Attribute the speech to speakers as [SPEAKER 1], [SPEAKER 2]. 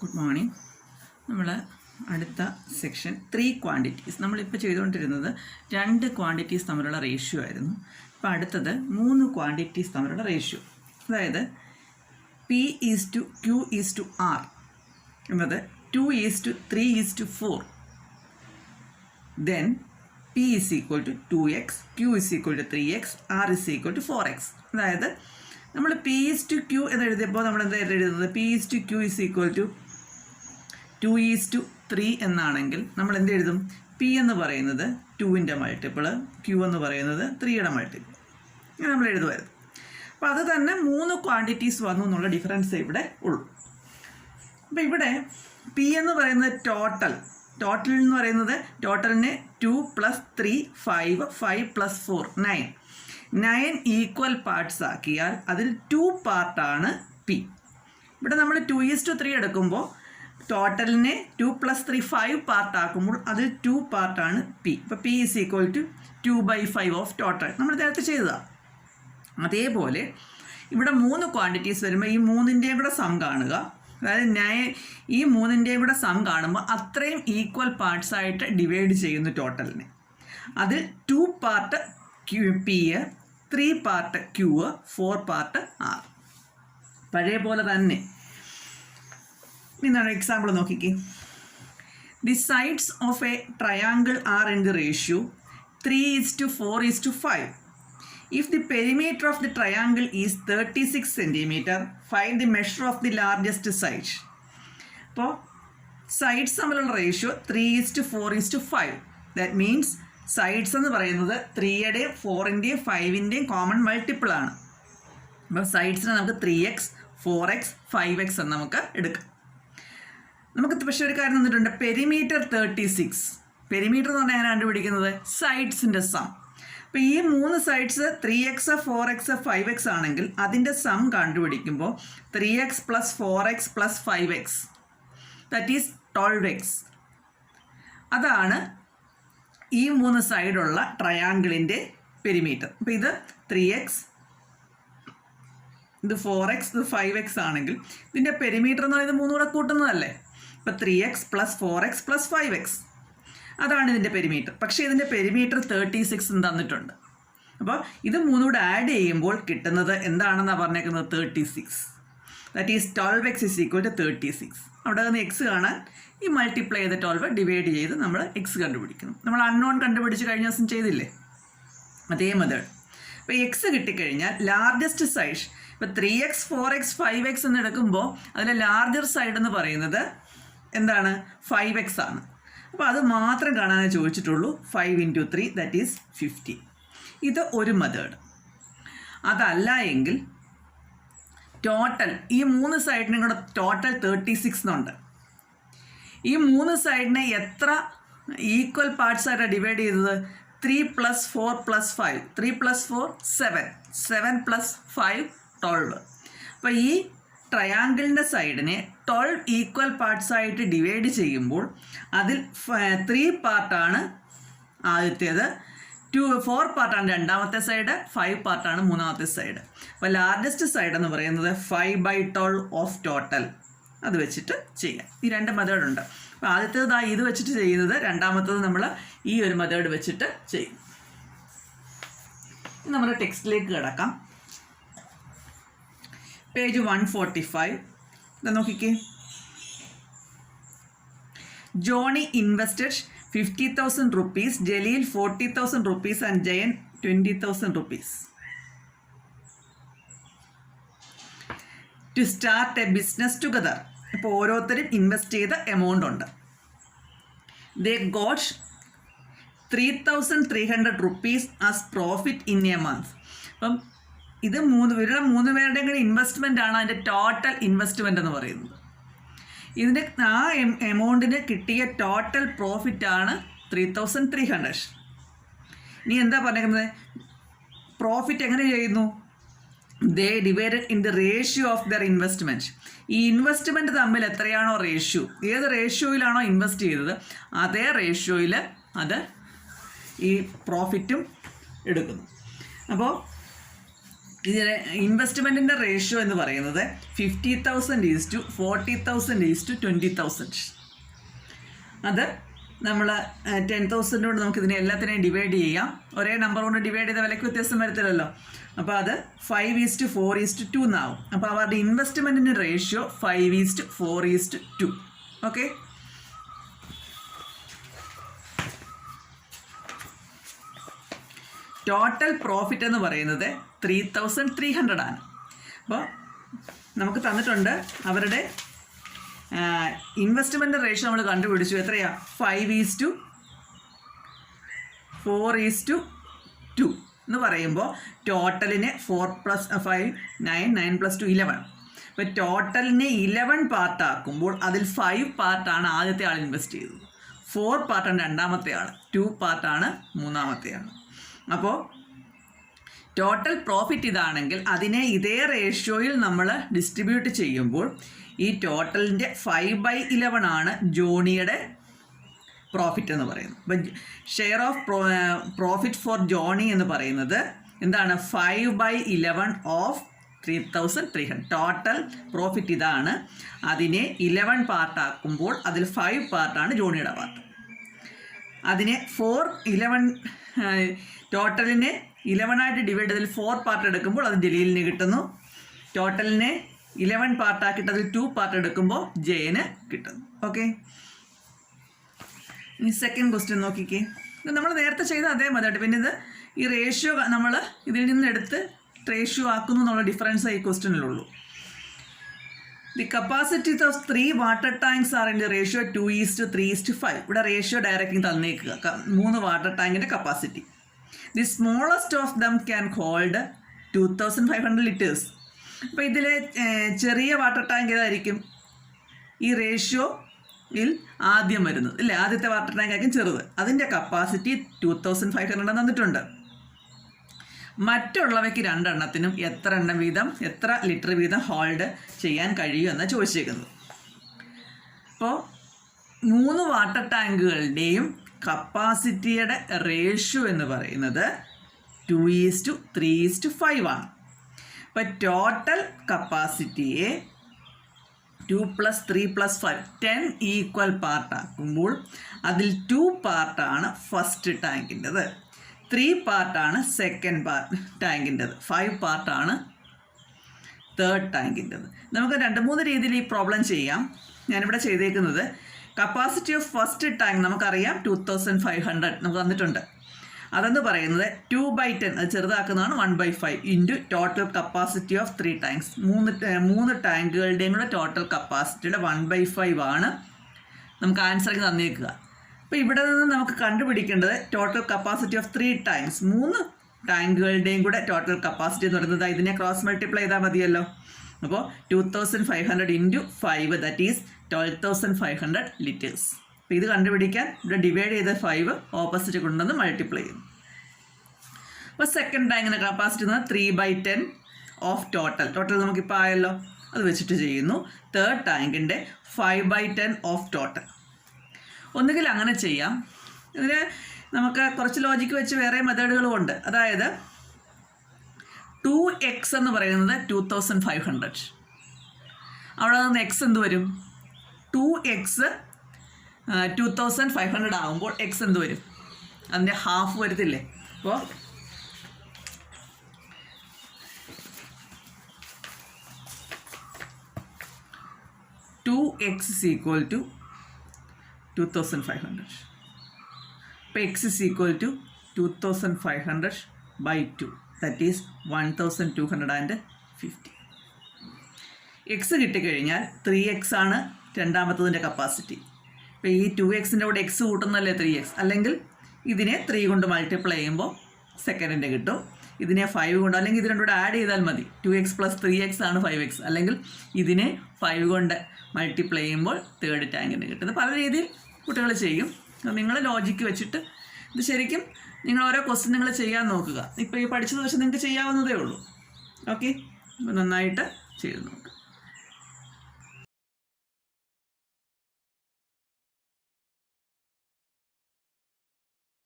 [SPEAKER 1] Good morning. നമ്മൾ അടുത്ത section 3 quantities. നമ്മളിപ്പോൾ ചെയ്തുകൊണ്ടിരുന്നത് 2 ക്വാണ്ടിറ്റീസ് തമ്മിലുള്ള റേഷ്യോ ആയിരുന്നു. ഇപ്പോൾ അടുത്തത് 3 ക്വാണ്ടിറ്റീസ് തമ്മിലുള്ള റേഷ്യോ, അതായത് P/Q/R എന്നത് 2:3:4. Then P=2x, Q=3x, R=4x. അതായത് നമ്മൾ P/Q എന്ന് എഴുതിയപ്പോൾ നമ്മൾ എന്താ എഴുതുന്നത്? P/Q 2:3 എന്നാണെങ്കിൽ നമ്മൾ എന്ത് എഴുതും? P എന്ന് പറയുന്നത് 2ൻ്റെ മൾട്ടിപ്പിൾ, Q എന്ന് പറയുന്നത് 3യുടെ മൾട്ടിപ്പിൾ. ഇങ്ങനെ നമ്മൾ എഴുതുമായിരുന്നു. അപ്പോൾ അത് തന്നെ 3 ക്വാണ്ടിറ്റീസ് വന്നു എന്നുള്ള ഡിഫറൻസ് ഇവിടെ ഉള്ളൂ. അപ്പോൾ ഇവിടെ P എന്ന് പറയുന്നത് ടോട്ടൽ എന്ന് പറയുന്നത് ടോട്ടലിനെ 2 + 3 5, 5 + 4 9 ഈക്വൽ പാർട്സ് ആക്കിയാൽ അതിൽ 2 പാർട്ടാണ് P. ഇവിടെ നമ്മൾ 2:3 എടുക്കുമ്പോൾ ടോട്ടലിനെ 2 + 3 5 പാർട്ട് ആക്കുമ്പോൾ അതിൽ 2 പാർട്ടാണ് P. ഇപ്പോൾ P = 2/5 ഓഫ് ടോട്ടൽ. നമ്മൾ നേരത്തെ ചെയ്തതാണ്. അതേപോലെ ഇവിടെ 3 ക്വാണ്ടിറ്റീസ് വരുമ്പോൾ ഈ 3ൻ്റെയും കൂടെ സം കാണുക. അതായത് ഈ 3ൻ്റെയും കൂടെ സം കാണുമ്പോൾ അത്രയും ഈക്വൽ പാർട്സ് ആയിട്ട് ഡിവൈഡ് ചെയ്യുന്നു ടോട്ടലിനെ. അതിൽ 2 part P, 3 part Q, 4 part R. പഴയ പോലെ തന്നെ ഇതാണ് എക്സാമ്പിൾ നോക്കിക്കേ. The sides of A triangle are in the ratio 3:4:5. If the perimeter of the triangle is 36 cm, find the measure of the largest side. അപ്പോൾ sides തമ്മിലുള്ള ratio 3:4:5. That means sides എന്ന് പറയുന്നത് 3യുടെയും 4ൻ്റെയും 5ൻ്റെയും common multiple ആണ്. അപ്പോൾ സൈഡ്സിനെ നമുക്ക് 3x, 4x, 5x എന്ന് നമുക്ക് എടുക്കാം. നമുക്ക് പക്ഷേ ഒരു കാര്യം തന്നിട്ടുണ്ട്, പെരിമീറ്റർ 36. പെരിമീറ്റർ എന്ന് പറഞ്ഞാൽ എങ്ങനെ കണ്ടുപിടിക്കുന്നത്? സൈഡ്സിൻ്റെ സം. അപ്പോൾ ഈ 3 സൈഡ്സ് 3x, 4x, 5x ആണെങ്കിൽ അതിൻ്റെ some കണ്ടുപിടിക്കുമ്പോൾ 3x + 4x + 5x, that is 12x. അതാണ് ഈ 3 സൈഡുള്ള ട്രയാങ്കിളിൻ്റെ പെരിമീറ്റർ. അപ്പോൾ ഇത് 3x, ഇത് 4x, ഇത് 5x ആണെങ്കിൽ ഇതിൻ്റെ പെരിമീറ്റർ എന്ന് പറയുന്നത് 3 കൂടെ കൂട്ടുന്നതല്ലേ. ഇപ്പോൾ 3x + 4x + 5x അതാണ് ഇതിൻ്റെ പെരിമീറ്റർ. പക്ഷേ ഇതിൻ്റെ പെരിമീറ്റർ 36 തന്നിട്ടുണ്ട്. അപ്പോൾ ഇത് 3 കൂടെ ആഡ് ചെയ്യുമ്പോൾ കിട്ടുന്നത് എന്താണെന്നാണ് പറഞ്ഞേക്കുന്നത്? 36. That is 12x = 36. അവിടെ നിന്ന് എക്സ് കാണാൻ ഈ മൾട്ടിപ്ലൈ ചെയ്ത് 12 ഡിവൈഡ് ചെയ്ത് നമ്മൾ എക്സ് കണ്ടുപിടിക്കുന്നു. നമ്മൾ അൺനോൺ കണ്ടുപിടിച്ച് കഴിഞ്ഞ ദിവസം ചെയ്തില്ലേ, അതേ മെത്തേഡ്. അപ്പോൾ എക്സ് കിട്ടിക്കഴിഞ്ഞാൽ ലാർജസ്റ്റ് സൈഡ്, ഇപ്പോൾ 3x, 4x, 5x എന്ന് എടുക്കുമ്പോൾ അതിലെ ലാർജർ സൈഡ് എന്ന് പറയുന്നത് എന്താണ്? 5x ആണ്. അപ്പോൾ അത് മാത്രം കാണാനേ ചോദിച്ചിട്ടുള്ളൂ. 5 × 3 ദാറ്റ് ഈസ് 50. ഇത് ഒരു മെത്തേഡ്. അതല്ല എങ്കിൽ ടോട്ടൽ ഈ 3 സൈഡിനും കൂടെ ടോട്ടൽ 36 എന്നുണ്ട്. ഈ 3 സൈഡിനെ എത്ര ഈക്വൽ പാർട്സ് ആയിട്ടാണ് ഡിവൈഡ് ചെയ്തത്? 3 + 4 + 5. 3 + 4 7, 7 + 5 12. അപ്പോൾ ഈ ട്രയാങ്കിളിൻ്റെ സൈഡിനെ 12 ഈക്വൽ പാർട്സ് ആയിട്ട് ഡിവൈഡ് ചെയ്യുമ്പോൾ അതിൽ 3 പാർട്ടാണ് ആദ്യത്തേത്, 4 പാർട്ടാണ് രണ്ടാമത്തെ സൈഡ്, 5 പാർട്ടാണ് മൂന്നാമത്തെ സൈഡ്. അപ്പോൾ ലാർജസ്റ്റ് സൈഡ് എന്ന് പറയുന്നത് 5/12 ഓഫ് ടോട്ടൽ. അത് വെച്ചിട്ട് ചെയ്യാം. ഈ 2 മെത്തേഡുണ്ട്. അപ്പോൾ ആദ്യത്തേത് ഇത് വെച്ചിട്ട് ചെയ്യുന്നത്, രണ്ടാമത്തേത് നമ്മൾ ഈ ഒരു മെത്തേഡ് വെച്ചിട്ട് ചെയ്യും. നമ്മൾ ടെക്സ്റ്റിലേക്ക് കിടക്കാം. പേജ് 145. ഇത് നോക്കിക്കേ. Johnny invested 50,000 rupees, Jaleel 40,000 rupees and Jayan 20,000 rupees to start a business together. ഇപ്പോൾ ഓരോരുത്തരും ഇൻവെസ്റ്റ് ചെയ്ത എമൗണ്ട് ഉണ്ട്. They got 3,300 rupees as profit in a month. അപ്പം ഇത് 3 പേരുടെയും കൂടെ ഇൻവെസ്റ്റ്മെൻ്റ് ആണ് അതിൻ്റെ ടോട്ടൽ ഇൻവെസ്റ്റ്മെൻ്റ് എന്ന് പറയുന്നത്. ഇതിൻ്റെ ആ എമൗണ്ടിന് കിട്ടിയ ടോട്ടൽ പ്രോഫിറ്റാണ് 3,300. ഇനി എന്താ പറഞ്ഞേക്കുന്നത്? പ്രോഫിറ്റ് എങ്ങനെ ചെയ്യുന്നു? They divided in the ratio of their investment. ഈ ഇൻവെസ്റ്റ്മെൻറ്റ് തമ്മിൽ എത്രയാണോ റേഷ്യോ, ഏത് റേഷ്യോയിലാണോ ഇൻവെസ്റ്റ് ചെയ്തത് അതേ റേഷ്യോയിൽ അത് ഈ പ്രോഫിറ്റും എടുക്കുന്നു. അപ്പോൾ ഇതിലെ ഇൻവെസ്റ്റ്മെൻറ്റിൻ്റെ റേഷ്യോ എന്ന് പറയുന്നത് 50,000 40,000 20,000. അത് നമ്മൾ 10,000 കൊണ്ട് നമുക്ക് ഇതിനെ എല്ലാത്തിനെയും ഡിവൈഡ് ചെയ്യാം. ഒരേ നമ്പർ കൊണ്ട് ഡിവൈഡ് ചെയ്ത വിലയ്ക്ക് വ്യത്യാസം വരത്തില്ലല്ലോ. അപ്പോൾ അത് 5:4:2 എന്നാവും. അപ്പോൾ അവരുടെ ഇൻവെസ്റ്റ്മെൻറ്റിൻ്റെ റേഷ്യോ 5:4:2. ഓക്കെ. ടോട്ടൽ പ്രോഫിറ്റ് എന്ന് പറയുന്നത് 3,300 ആണ്. അപ്പോൾ നമുക്ക് തന്നിട്ടുണ്ട് അവരുടെ ഇൻവെസ്റ്റ്മെൻറ്റ് റേഷ്യോ നമ്മൾ കണ്ടുപിടിച്ചു. എത്രയാണ്? 5:4:2 എന്ന് പറയുമ്പോൾ ടോട്ടലിനെ 4 + 5 9 9 + 2 11. അപ്പോൾ ടോട്ടലിനെ 11 പാർട്ടാക്കുമ്പോൾ അതിൽ 5 പാർട്ടാണ് ആദ്യത്തെ ആൾ ഇൻവെസ്റ്റ് ചെയ്തത്, 4 പാർട്ടാണ് രണ്ടാമത്തെ ആൾ, 2 പാർട്ടാണ് മൂന്നാമത്തെ ആൾ. അപ്പോൾ ടോട്ടൽ പ്രോഫിറ്റ് ഇതാണെങ്കിൽ അതിനെ ഇതേ റേഷ്യോയിൽ നമ്മൾ ഡിസ്ട്രിബ്യൂട്ട് ചെയ്യുമ്പോൾ ഈ ടോട്ടലിൻ്റെ 5/11 ആണ് ജോണിയുടെ പ്രോഫിറ്റ് എന്ന് പറയുന്നത്. അപ്പം share of profit for Johnny എന്ന് പറയുന്നത് എന്താണ്? 5/11 ഓഫ് 3,300. ടോട്ടൽ പ്രോഫിറ്റ് ഇതാണ്. അതിനെ 11 പാർട്ടാക്കുമ്പോൾ അതിൽ 5 പാർട്ടാണ് ജോണിയുടെ പാർട്ട്. അതിനെ 11 ടോട്ടലിനെ 11 ആയിട്ട് ഡിവൈഡ് ചെയ്തതിൽ 4 പാർട്ട് എടുക്കുമ്പോൾ അത് ജലീലിന് കിട്ടുന്നു. ടോട്ടലിനെ 11 പാർട്ടാക്കിയിട്ട് അതിൽ 2 പാർട്ട് എടുക്കുമ്പോൾ ജയന് കിട്ടുന്നു. ഓക്കെ. ഇനി സെക്കൻഡ് ക്വസ്റ്റ്യൻ നോക്കിക്കേ. ഇത് നമ്മൾ നേരത്തെ ചെയ്ത അതേ മെത്തേഡ്. പിന്നെ ഇത് ഈ റേഷ്യോ നമ്മൾ ഇതിൽ നിന്ന് എടുത്ത് റേഷ്യോ ആക്കുന്നു എന്നുള്ള ഡിഫറൻസ് ഈ ക്വസ്റ്റ്യനിലുള്ളൂ. The capacities of 3 water tanks are in the ratio 2:3:5. ഇവിടെ റേഷ്യോ ഡയറക്റ്റ് തന്നേക്കുക. 3 വാട്ടർ ടാങ്കിൻ്റെ capacity. The smallest of them can hold 2,500 liters. അപ്പോൾ ഇതിലെ ചെറിയ വാട്ടർ ടാങ്ക് ഏതായിരിക്കും? ഈ റേഷ്യോയിൽ ആദ്യം വരുന്നത് അല്ലേ? ആദ്യത്തെ വാട്ടർ ടാങ്ക് ആയിരിക്കും ചെറുത്. അതിൻ്റെ കപ്പാസിറ്റി 2,500 തന്നിട്ടുണ്ട്. മറ്റുള്ളവയ്ക്ക് 2 എണ്ണത്തിനും എത്ര ലിറ്റർ വീതം ഹോൾഡ് ചെയ്യാൻ കഴിയുമെന്ന് ചോദിച്ചേക്കുന്നത്. അപ്പോൾ 3 വാട്ടർ ടാങ്കുകളുടെയും കപ്പാസിറ്റിയുടെ റേഷ്യോ എന്ന് പറയുന്നത് 2:3:5 ആണ്. അപ്പോൾ ടോട്ടൽ കപ്പാസിറ്റിയെ 2 + 3 + 5 10 ഈക്വൽ പാർട്ടാക്കുമ്പോൾ അതിൽ 2 പാർട്ടാണ് ഫസ്റ്റ് ടാങ്കിൻ്റെത്, 3 പാർട്ടാണ് സെക്കൻഡ് ടാങ്കിൻ്റെത്, 5 പാർട്ടാണ് തേർഡ് ടാങ്കിൻ്റെത്. നമുക്ക് 2-3 രീതിയിൽ ഈ പ്രോബ്ലം ചെയ്യാം. ഞാനിവിടെ ചെയ്തേക്കുന്നത് കപ്പാസിറ്റി ഓഫ് ഫസ്റ്റ് ടാങ്ക് നമുക്കറിയാം 2,500 നമുക്ക് തന്നിട്ടുണ്ട്. അതെന്ന് പറയുന്നത് 2/10, അത് ചെറുതാക്കുന്നതാണ് 1/5 into total capacity of 3 tanks. 3 ടാങ്കുകളുടെയും കൂടെ ടോട്ടൽ കപ്പാസിറ്റിയുടെ 1/5 ആണ് നമുക്ക് ആൻസറിങ് തന്നേക്കുക. അപ്പോൾ ഇവിടെ നിന്ന് നമുക്ക് കണ്ടുപിടിക്കേണ്ടത് ടോട്ടൽ കപ്പാസിറ്റി ഓഫ് 3 ടാങ്ക്സ്, 3 ടാങ്കുകളുടെയും കൂടെ ടോട്ടൽ കപ്പാസിറ്റി എന്ന് പറയുന്നത് ഇതിനെ ക്രോസ് മൾട്ടിപ്ലൈ ചെയ്താൽ മതിയല്ലോ. അപ്പോൾ 2,500 ഇൻറ്റു 5 ദാറ്റ് ഈസ് 12,500 liters. അപ്പോൾ ഇത് കണ്ടുപിടിക്കാൻ ഇവിടെ ഡിവൈഡ് ചെയ്ത 5 ഓപ്പോസിറ്റ് കൊണ്ടുവന്ന് മൾട്ടിപ്ലൈ ചെയ്യും. അപ്പോൾ സെക്കൻഡ് ടാങ്കിൻ്റെ കപ്പാസിറ്റി എന്ന് പറഞ്ഞാൽ 3/10 ഓഫ് ടോട്ടൽ നമുക്കിപ്പോൾ ആയല്ലോ, അത് വെച്ചിട്ട് ചെയ്യുന്നു. തേർഡ് ടാങ്കിൻ്റെ 5/10 ഓഫ് ടോട്ടൽ. ഒന്നുകിൽ അങ്ങനെ ചെയ്യാം. ഇതിന് നമുക്ക് കുറച്ച് ലോജിക്ക് വെച്ച് വേറെ മെത്തേഡുകളും ഉണ്ട്. അതായത് 2x എന്ന് പറയുന്നത് 2,500. അവിടെ നിന്ന് x എന്ത് വരും? 2x 2,500 ആകുമ്പോൾ x എന്ത് വരും? അതിൻ്റെ ഹാഫ് വരത്തില്ലേ? അപ്പോൾ 2x is equal to 2,500. അപ്പോൾ x is equal to 2,500/2. that is 1,250. x കിട്ടിക്കഴിഞ്ഞാൽ 3x ആണ് രണ്ടാമത്തതിൻ്റെ കപ്പാസിറ്റി. അപ്പോൾ ഈ 2xൻ്റെ കൂടെ x കൂട്ടുന്നല്ലേ 3x, അല്ലെങ്കിൽ ഇതിനെ 3 കൊണ്ട് മൾട്ടിപ്ലൈ ചെയ്യുമ്പോൾ സെക്കൻഡിൻ്റെ കിട്ടും. ഇതിനെ 5 കൊണ്ട്, അല്ലെങ്കിൽ ഇത് രണ്ടും കൂടെ ആഡ് ചെയ്താൽ മതി. 2x + 3x ആണ് 5x, അല്ലെങ്കിൽ ഇതിനെ 5 കൊണ്ട് മൾട്ടിപ്ലൈ ചെയ്യുമ്പോൾ തേർഡ് ടാങ്കിന് കിട്ടും. പല രീതിയിൽ കുട്ടികൾ ചെയ്യും. നിങ്ങൾ ലോജിക്ക് വെച്ചിട്ട് ഇത് ശരിക്കും നിങ്ങൾ ഓരോ ക്വസ്റ്റ്യൻ നിങ്ങൾ ചെയ്യാൻ നോക്കുക. ഇപ്പോൾ ഈ പഠിച്ചത് വെച്ച് നിങ്ങൾക്ക് ചെയ്യാവുന്നതേ ഉള്ളൂ. ഓക്കെ, അപ്പോൾ നന്നായിട്ട് ചെയ്ത് നോക്കുക.